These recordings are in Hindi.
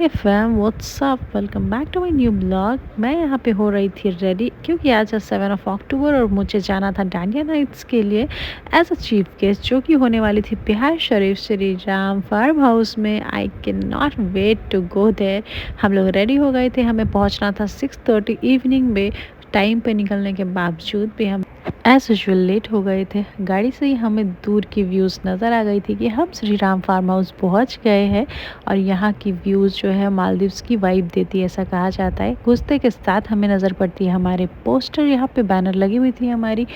Hey fam what's up, welcome back to my new blog. मैं यहाँ पे हो रही थी रेडी क्योंकि आज है 7 अक्टूबर और मुझे जाना था डांडिया नाइट्स के लिए एज अ चीफ गेस्ट, जो कि होने वाली थी बिहार शरीफ श्री राम फार्म हाउस में। I can not wait to go there. हम लोग रेडी हो गए थे, हमें पहुँचना था 6:30 इवनिंग में। टाइम पे निकलने के बावजूद भी हम एज यूजल लेट हो गए थे। गाड़ी से ही हमें दूर की व्यूज़ नज़र आ गई थी कि हम श्री राम फार्म हाउस पहुँच गए हैं और यहाँ की व्यूज़ जो है मालदीव्स की वाइब देती है, ऐसा कहा जाता है। घुसते के साथ हमें नज़र पड़ती है हमारे पोस्टर, यहाँ पे बैनर लगी हुई थी हमारी।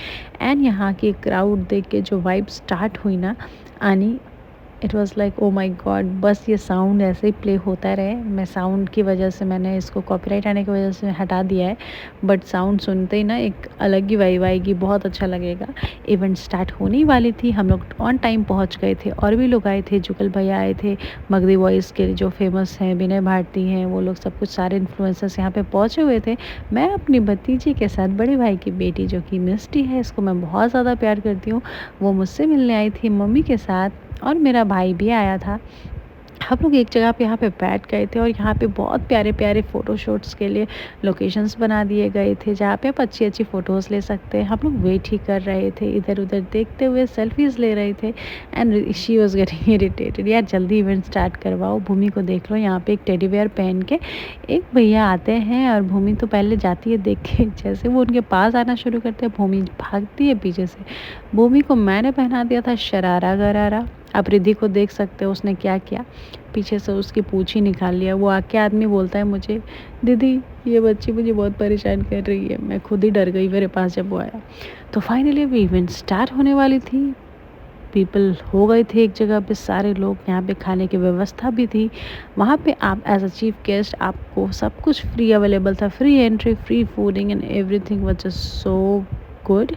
एंड यहाँ की क्राउड देख के जो वाइब स्टार्ट हुई ना आनी, it was like oh my God, बस ये साउंड ऐसे ही प्ले होता रहे। मैं साउंड की वजह से, मैंने इसको कॉपीराइट आने की वजह से हटा दिया है, बट साउंड सुनते ही ना एक अलग ही वाइब आएगी, बहुत अच्छा लगेगा। इवेंट स्टार्ट होने ही वाली थी, हम लोग ऑन टाइम पहुंच गए थे और भी लोग आए थे। जुगल भैया आए थे, मगधी वॉइस के जो फेमस हैं, विनय भारती हैं, वो लोग सब कुछ सारे इन्फ्लुएंसर्स यहाँ पे पहुँचे हुए थे। मैं अपनी भतीजी के साथ, बड़े भाई की बेटी जो कि मिस्टी है, इसको मैं बहुत ज़्यादा प्यार करती हूँ, वो मुझसे मिलने आई थी मम्मी के साथ, और मेरा भाई भी आया था। हम लोग एक जगह पे यहाँ पे बैठ गए थे और यहाँ पे बहुत प्यारे प्यारे फ़ोटो शूट्स के लिए लोकेशंस बना दिए गए थे, जहाँ पे आप अच्छी अच्छी फ़ोटोज़ ले सकते हैं। हम लोग वेट ही कर रहे थे, इधर उधर देखते हुए सेल्फीज़ ले रहे थे। And she was getting irritated, यार जल्दी इवेंट स्टार्ट करवाओ। भूमि को देख लो, यहाँ पे एक टेडी बेयर पहन के एक भैया आते हैं और भूमि तो पहले जाती है देख के, जैसे वो उनके पास आना शुरू करते हैं भूमि भागती है पीछे से। भूमि को मैंने पहना दिया था शरारा गरारा। आप रिद्धि को देख सकते हो उसने क्या किया, पीछे से उसकी पूँछ ही निकाल लिया। वो आके आदमी बोलता है मुझे, दीदी ये बच्ची मुझे बहुत परेशान कर रही है। मैं खुद ही डर गई मेरे पास जब वो आया। तो फाइनली अभी इवेंट स्टार्ट होने वाली थी, पीपल हो गए थे एक जगह पे सारे लोग। यहाँ पे खाने की व्यवस्था भी थी। वहाँ पे आप एज अ चीफ गेस्ट, आपको सब कुछ फ्री अवेलेबल था, free entry, free fooding and everything was just so good.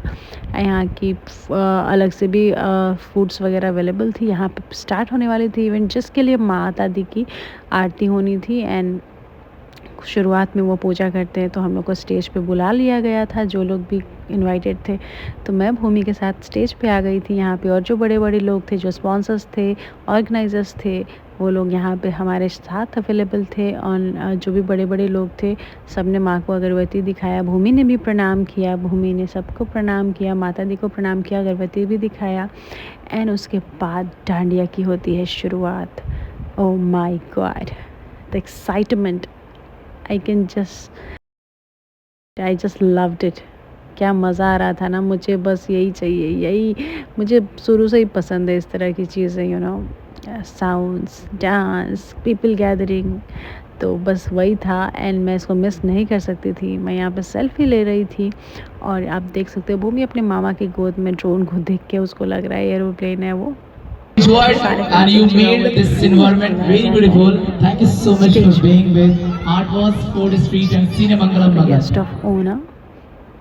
यहाँ की अलग से भी फूड्स वगैरह अवेलेबल थी। यहाँ पे स्टार्ट होने वाली थी इवेंट, जिसके लिए माता दी की आरती होनी थी। एंड शुरुआत में वो पूजा करते हैं, तो हम लोग को स्टेज पे बुला लिया गया था, जो लोग भी इनवाइटेड थे। तो मैं भूमि के साथ स्टेज पे आ गई थी यहाँ पे, और जो बड़े बड़े लोग थे, जो स्पॉन्सर्स थे, ऑर्गेनाइजर्स थे, वो लोग यहाँ पे हमारे साथ अवेलेबल थे। और जो भी बड़े बड़े लोग थे, सब ने माँ को अगरबत्ती दिखाया। भूमि ने भी प्रणाम किया, भूमि ने सबको प्रणाम किया, माता दी को प्रणाम किया, अगरबत्ती भी दिखाया। एंड उसके बाद डांडिया की होती है शुरुआत। Oh my god, the excitement, I just loved it. क्या मज़ा आ रहा था ना, मुझे बस यही चाहिए, यही मुझे शुरू से ही पसंद है, इस तरह की चीज़ें, you know, sounds, dance, people gathering. तो बस वही था एंड मैं इसको मिस नहीं कर सकती थी। मैं यहाँ पे सेल्फी ले रही थी और आप देख सकते हो भूमि अपने मामा की गोद में, ड्रोन को देख के उसको लग रहा है एरोप्लेन है वो। And you made this environment very beautiful. Thank you so much for being with Artwas, Fort Street and Cinemangalam Nagar. Guest of owner,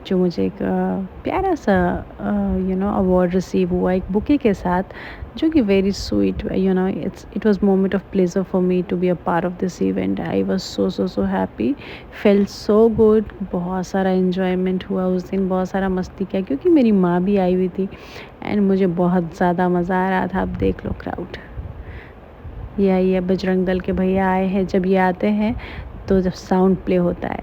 जो मुझे एक प्यारा सा अवार्ड रिसीव हुआ एक बुके के साथ, जो कि very sweet, it was moment of pleasure for me to be a part of this event. I was so happy, felt so good. बहुत सारा इन्जॉयमेंट हुआ उस दिन, बहुत सारा मस्ती किया, क्योंकि मेरी माँ भी आई हुई थी एंड मुझे बहुत ज़्यादा मज़ा आ रहा था। आप देख लो क्राउड, ये आइए बजरंग दल के भैया आए हैं। जब ये आते हैं तो जब साउंड प्ले होता है,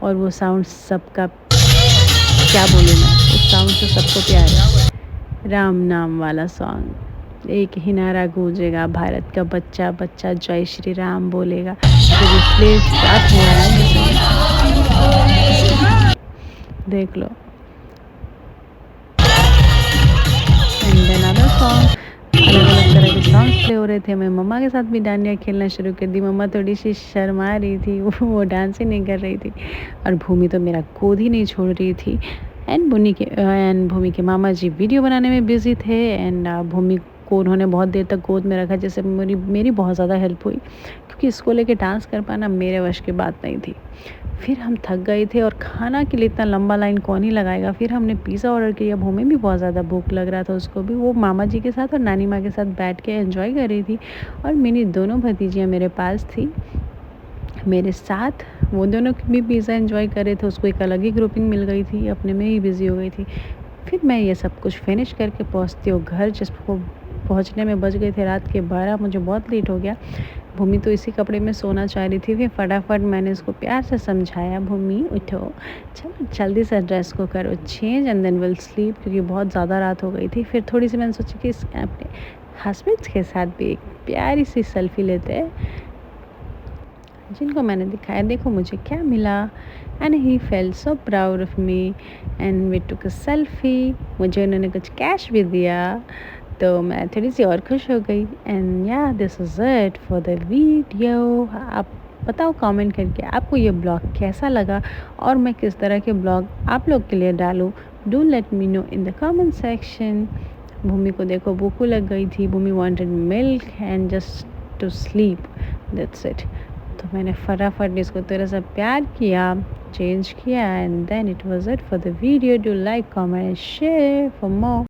और वो साउंड सबका, क्या बोलूँ मैं, उस साउंड से सबको प्यार है। राम नाम वाला सॉन्ग, एक ही नारा गूंजेगा, भारत का बच्चा बच्चा जय श्री राम बोलेगा। जब इसलिए स्टार्ट हुआ है, देख लो। एंड देन अदर सॉन्ग, अलग अलग तरह के सॉन्ग्स प्ले हो रहे थे। मैं मम्मा के साथ भी डांडिया खेलना शुरू कर दी। मम्मा थोड़ी सी शर्मा रही थी, वो डांस ही नहीं कर रही थी, और भूमि तो मेरा गोद ही नहीं छोड़ रही थी। एंड भूमि के मामा जी वीडियो बनाने में बिज़ी थे। एंड भूमि को उन्होंने बहुत देर तक गोद में रखा, जैसे मेरी बहुत ज़्यादा हेल्प हुई, क्योंकि इसको लेके डांस कर पाना मेरे वश की बात नहीं थी। फिर हम थक गए थे और खाना के लिए इतना लंबा लाइन कौन ही लगाएगा। फिर हमने पिज़्ज़ा ऑर्डर किया। भूमि भी बहुत ज़्यादा भूख लग रहा था उसको भी। वो मामा जी के साथ और नानी माँ के साथ बैठ के एंजॉय कर रही थी, और मेरी दोनों भतीजियाँ मेरे पास थी मेरे साथ। वो दोनों भी पिज़्ज़ा एंजॉय कर रहे थे, उसको एक अलग ही ग्रुपिंग मिल गई थी, अपने में ही बिज़ी हो गई थी। फिर मैं ये सब कुछ फिनिश करके पहुँचती हूँ घर, जिसको पहुँचने में बज गए थे रात के 12। मुझे बहुत लेट हो गया। भूमि तो इसी कपड़े में सोना चाह रही थी। फिर फटाफट मैंने उसको प्यार से समझाया, भूमि उठो, चलो जल्दी से ड्रेस को करो change and then will sleep, क्योंकि बहुत ज़्यादा रात हो गई थी। फिर थोड़ी सी मैंने सोची कि अपने हस्बैंड्स के साथ भी एक प्यारी सी सेल्फी लेते हैं, जिनको मैंने दिखाया देखो मुझे क्या मिला। And he felt so proud of me and we took a selfie. मुझे उन्होंने कुछ कैश भी दिया, तो मैं थोड़ी सी और खुश हो गई। एंड या this is it for the video. आप बताओ कमेंट करके आपको ये ब्लॉग कैसा लगा और मैं किस तरह के ब्लॉग आप लोग के लिए डालूँ। Do let me know in the comment section. Bhoomi को देखो भूख लग गई थी, Bhoomi wanted milk and just to sleep, that's it. तो मैंने फटाफट इसको थोड़ा सा प्यार किया, चेंज किया and then it was it for the video. Do like comment share for more.